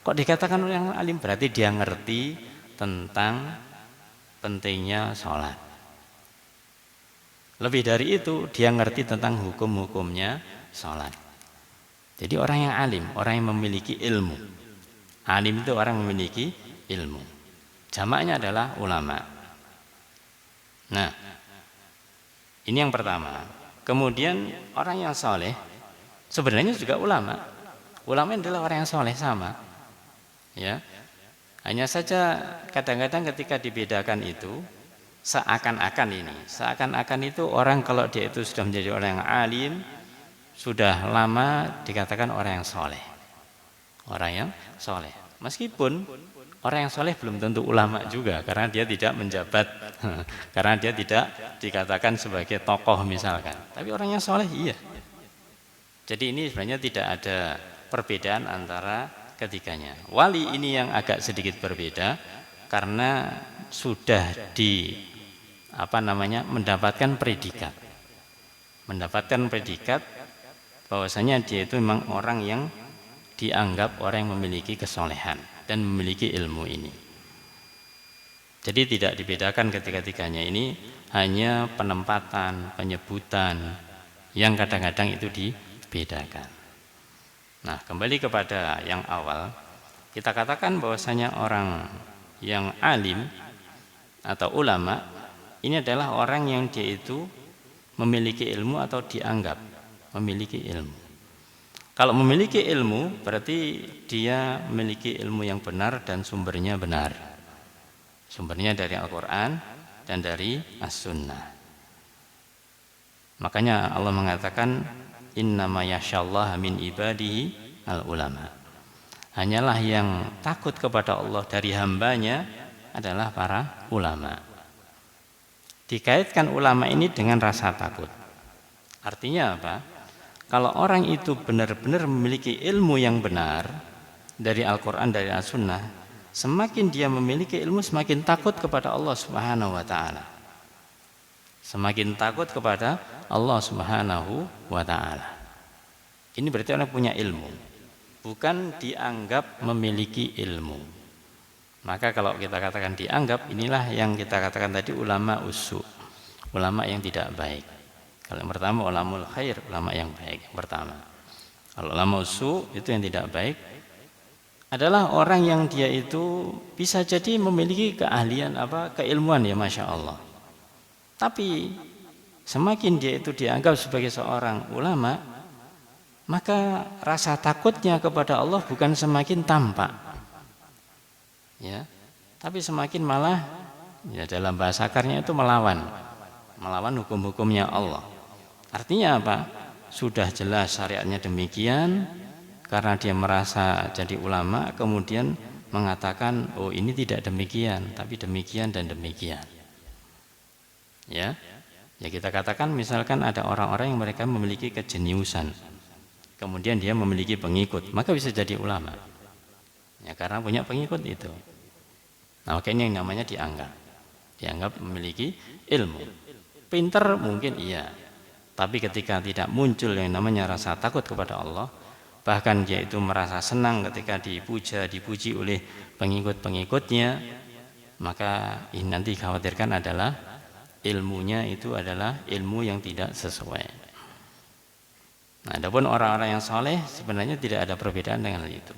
Kok dikatakan orang yang alim? Berarti dia ngerti tentang pentingnya sholat. Lebih dari itu, dia ngerti tentang hukum-hukumnya sholat. Jadi orang yang alim, orang yang memiliki ilmu. Alim itu orang yang memiliki ilmu. Jamaknya adalah ulama. Nah, ini yang pertama. Kemudian orang yang soleh sebenarnya juga ulama. Ulama adalah orang yang soleh sama. Ya, hanya saja kadang-kadang ketika dibedakan itu seakan-akan itu orang kalau dia itu sudah menjadi orang yang alim, sudah lama dikatakan orang yang soleh. Orang yang soleh. Meskipun orang yang soleh belum tentu ulama juga, karena dia tidak menjabat, karena dia tidak dikatakan sebagai tokoh misalkan. Tapi orang yang soleh iya. Jadi ini sebenarnya tidak ada perbedaan antara ketiganya. Wali ini yang agak sedikit berbeda karena sudah mendapatkan predikat. Mendapatkan predikat bahwasanya dia itu memang orang yang dianggap orang yang memiliki kesolehan dan memiliki ilmu ini. Jadi tidak dibedakan ketiga-tiganya, ini hanya penempatan, penyebutan yang kadang-kadang itu dibedakan. Nah, kembali kepada yang awal, kita katakan bahwasanya orang yang alim atau ulama ini adalah orang yang dia itu memiliki ilmu atau dianggap memiliki ilmu. Kalau memiliki ilmu berarti dia memiliki ilmu yang benar dan sumbernya benar. Sumbernya dari Al-Quran dan dari As-Sunnah. Makanya Allah mengatakan innama yakhsyallaha min ibadihi al-ulama. Hanyalah yang takut kepada Allah dari hambanya adalah para ulama. Dikaitkan ulama ini dengan rasa takut. Artinya apa? Kalau orang itu benar-benar memiliki ilmu yang benar dari Al-Quran, dari As-Sunnah, semakin dia memiliki ilmu semakin takut kepada Allah Subhanahu wa ta'ala. Semakin takut kepada Allah Subhanahu wa ta'ala. Ini berarti orang punya ilmu, bukan dianggap memiliki ilmu. Maka kalau kita katakan dianggap, inilah yang kita katakan tadi ulama usu, ulama yang tidak baik. Kalau yang pertama ulamul khair, ulama yang baik yang pertama. Kalau ulama usu itu yang tidak baik adalah orang yang dia itu bisa jadi memiliki keahlian keilmuan ya masya Allah. Tapi semakin dia itu dianggap sebagai seorang ulama, maka rasa takutnya kepada Allah bukan semakin tampak, ya, tapi semakin malah, ya dalam bahasa akarnya itu melawan hukum-hukumnya Allah. Artinya apa? Sudah jelas syariatnya demikian, karena dia merasa jadi ulama, kemudian mengatakan, oh ini tidak demikian, tapi demikian dan demikian. Ya kita katakan misalkan ada orang-orang yang mereka memiliki kejeniusan, kemudian dia memiliki pengikut, maka bisa jadi ulama. Ya karena punya pengikut itu. Nah, maka ini yang namanya dianggap memiliki ilmu. Pinter mungkin iya, tapi ketika tidak muncul yang namanya rasa takut kepada Allah, bahkan dia itu merasa senang ketika dipuji oleh pengikut-pengikutnya, maka ini nanti khawatirkan adalah ilmunya itu adalah ilmu yang tidak sesuai. Nah, adapun orang-orang yang soleh sebenarnya tidak ada perbedaan dengan hal itu,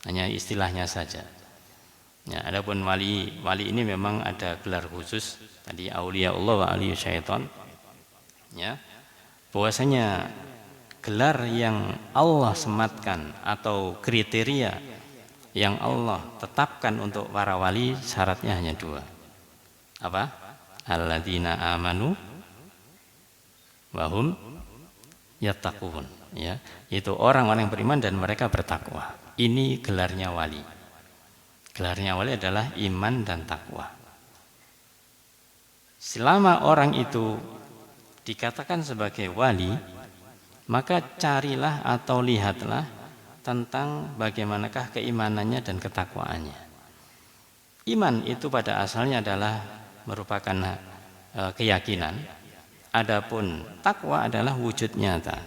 hanya istilahnya saja. Ya, adapun wali ini memang ada gelar khusus, tadi aulia Allah wa aliyu syaitan. Ya, bahwasanya gelar yang Allah sematkan atau kriteria yang Allah tetapkan untuk para wali syaratnya hanya dua. Apa? Alladzina amanu wa hum yattaqun. Ya, itu orang-orang yang beriman dan mereka bertakwa. Ini gelarnya wali. Gelarnya wali adalah iman dan takwa. Selama orang itu dikatakan sebagai wali, maka carilah atau lihatlah tentang bagaimanakah keimanannya dan ketakwaannya. Iman itu pada asalnya adalah merupakan keyakinan. Adapun takwa adalah wujud nyata.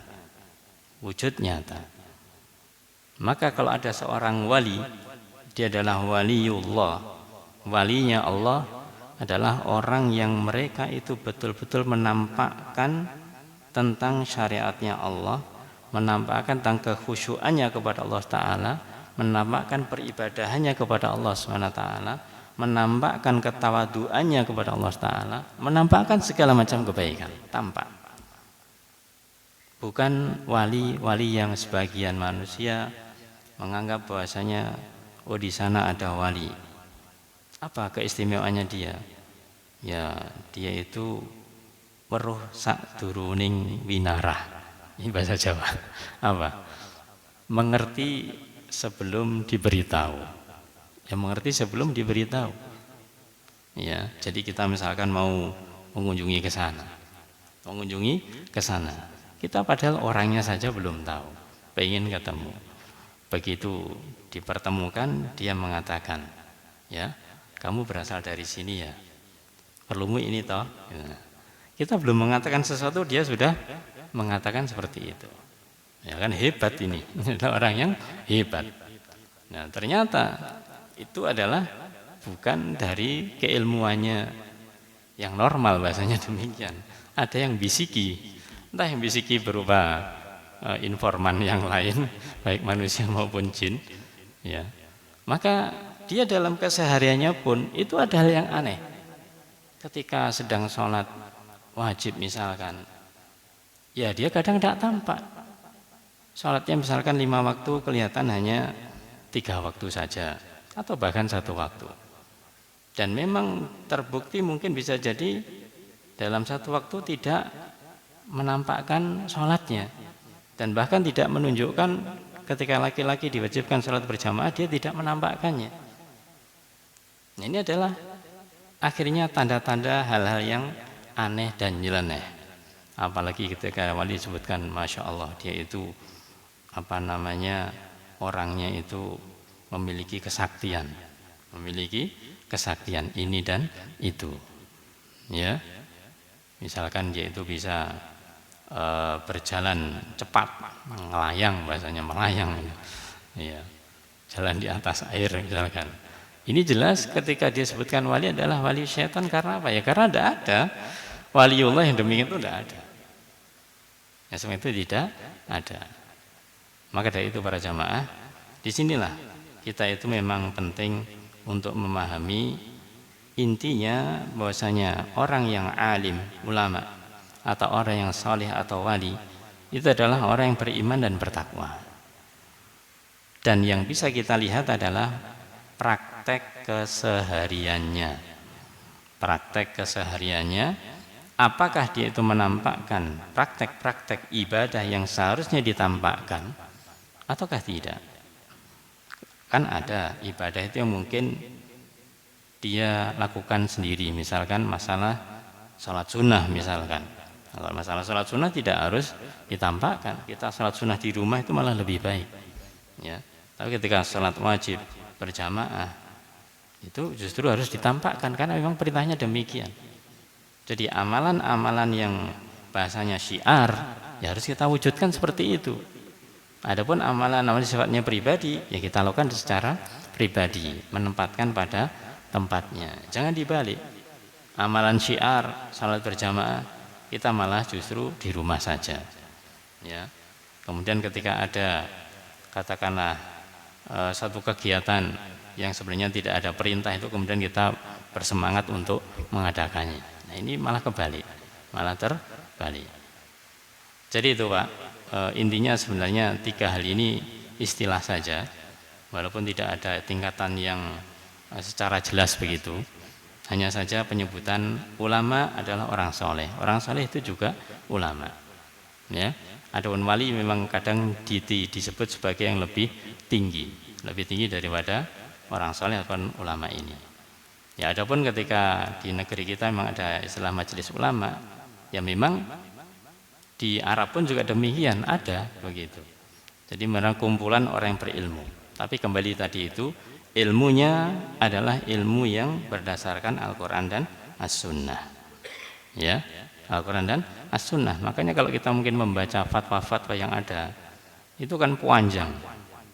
Wujud nyata. Maka kalau ada seorang wali, dia adalah waliullah. Walinya Allah adalah orang yang mereka itu betul-betul menampakkan tentang syariatnya Allah, menampakkan tentang kekhusyuannya kepada Allah Ta'ala, menampakkan peribadahannya kepada Allah SWT, menampakkan ketawaduannya kepada Allah Ta'ala, menampakkan segala macam kebaikan, tampak. Bukan wali-wali yang sebagian manusia menganggap bahwasanya oh di sana ada wali. Apa keistimewaannya dia? Ya, dia itu weruh sakduruning winarah. Ini bahasa Jawa. Apa? Mengerti sebelum diberitahu. Ya, mengerti sebelum diberitahu. Ya, jadi kita misalkan mau mengunjungi ke sana. Mengunjungi ke sana. Kita padahal orangnya saja belum tahu. Pengen ketemu. Begitu dipertemukan, dia mengatakan, ya, kamu berasal dari sini ya, perlumu ini toh. Kita belum mengatakan sesuatu, dia sudah mengatakan seperti itu. Ya kan, hebat ini, orang yang hebat. Nah, ternyata itu adalah bukan dari keilmuannya yang normal, bahasanya demikian. Ada yang bisiki, entah yang bisiki berupa informan yang lain, baik manusia maupun jin, ya. Maka dia dalam kesehariannya pun itu ada hal yang aneh. Ketika sedang sholat wajib misalkan, ya dia kadang tidak tampak. Sholatnya misalkan 5 waktu kelihatan hanya 3 waktu saja, atau bahkan 1 waktu. Dan memang terbukti mungkin bisa jadi dalam 1 waktu tidak menampakkan sholatnya. Dan bahkan tidak menunjukkan ketika laki-laki diwajibkan sholat berjamaah, dia tidak menampakkannya. Nah, ini adalah akhirnya tanda-tanda hal-hal yang aneh dan nyeleneh. Apalagi ketika wali disebutkan, Masya Allah, dia itu orangnya itu memiliki kesaktian ini dan itu. Ya, misalkan dia itu bisa berjalan cepat, melayang, bahasanya melayang, ya, jalan di atas air misalkan. Ini jelas ketika dia sebutkan wali adalah wali syaitan. Karena apa ya? Karena tidak ada waliullah yang demikian, itu tidak ada. Ya, semua itu tidak ada. Maka dari itu para jamaah, disinilah kita itu memang penting untuk memahami intinya bahwasanya orang yang alim, ulama, atau orang yang saleh atau wali itu adalah orang yang beriman dan bertakwa. Dan yang bisa kita lihat adalah praktek kesehariannya, apakah dia itu menampakkan praktek-praktek ibadah yang seharusnya ditampakkan ataukah tidak. Kan ada ibadah itu yang mungkin dia lakukan sendiri, misalkan masalah sholat sunnah misalkan. Kalau masalah sholat sunnah tidak harus ditampakkan, kita sholat sunnah di rumah itu malah lebih baik, ya. Tapi ketika sholat wajib berjamaah, Itu justru harus ditampakkan karena memang perintahnya demikian. Jadi amalan-amalan yang bahasanya syiar ya harus kita wujudkan seperti itu. Adapun amalan-amalan sifatnya pribadi ya kita lakukan secara pribadi, menempatkan pada tempatnya. Jangan dibalik. Amalan syiar, salat berjamaah kita malah justru di rumah saja. Ya. Kemudian ketika ada katakanlah satu kegiatan yang sebenarnya tidak ada perintah itu kemudian kita bersemangat untuk mengadakannya. Nah, ini malah kebalik, malah terbalik. Jadi itu Pak, intinya sebenarnya 3 hal ini istilah saja, walaupun tidak ada tingkatan yang secara jelas begitu. Hanya saja penyebutan ulama adalah orang soleh. Orang soleh itu juga ulama. Ya, adapun wali memang kadang disebut sebagai yang lebih tinggi daripada orang soleh ataupun ulama ini. Ya, adapun ketika di negeri kita memang ada istilah majelis ulama, ya memang di Arab pun juga demikian ada begitu. Jadi memang kumpulan orang yang berilmu. Tapi kembali tadi itu ilmunya adalah ilmu yang berdasarkan Al-Quran dan As-Sunnah. Ya, Al-Quran dan As-Sunnah. Makanya kalau kita mungkin membaca fatwa-fatwa yang ada, itu kan panjang.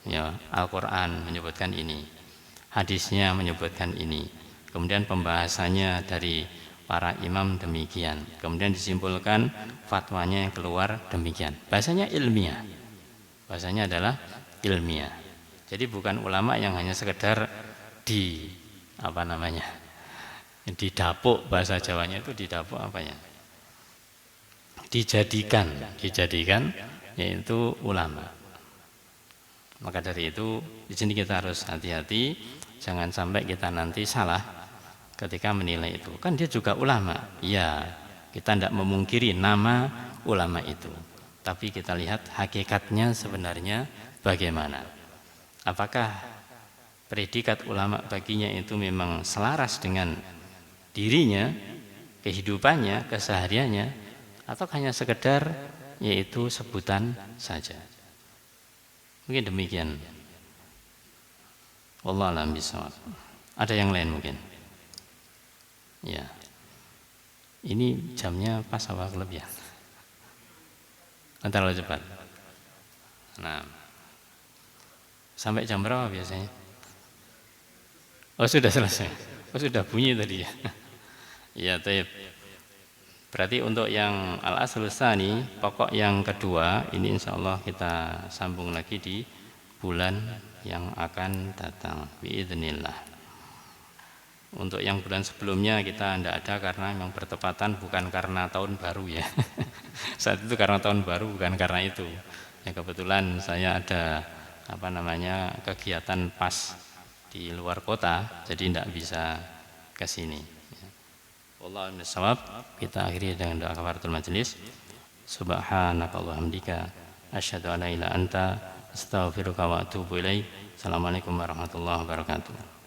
Ya, Al-Quran menyebutkan ini, hadisnya menyebutkan ini, kemudian pembahasannya dari para imam demikian, kemudian disimpulkan fatwanya yang keluar demikian. Bahasanya ilmiah, bahasanya adalah ilmiah. Jadi bukan ulama yang hanya sekedar didapuk, bahasa Jawanya itu didapuk dijadikan yaitu ulama. Maka dari itu di sini kita harus hati-hati, jangan sampai kita nanti salah ketika menilai itu. Kan dia juga ulama. Ya, kita tidak memungkiri nama ulama itu. Tapi kita lihat hakikatnya sebenarnya bagaimana. Apakah predikat ulama baginya itu memang selaras dengan dirinya, kehidupannya, kesehariannya, atau hanya sekedar yaitu sebutan saja. Mungkin demikian. Wallahu a'lam bishawab. Ada yang lain mungkin? Ya. Ini jamnya pas apa kelebihan? Terlalu cepat. Nah, sampai jam berapa biasanya? Oh, sudah selesai. Oh, sudah bunyi tadi ya. Ya, taib. Berarti untuk yang al-aslus tsani, pokok yang kedua, ini insyaallah kita sambung lagi di bulan yang akan datang biidznillah. Untuk yang bulan sebelumnya kita tidak ada karena memang bertepatan bukan karena tahun baru ya. Saat itu karena tahun baru bukan karena itu. Ya kebetulan saya ada kegiatan pas di luar kota, jadi tidak bisa ke sini. Wallahu a'lam bishawab. Kita akhiri dengan doa kafaratul majelis. Subhanakallahumma hamdika asyhadu an la ilaha illa anta astaghfiruka wa atubu ilaik. Assalamualaikum warahmatullahi wabarakatuh.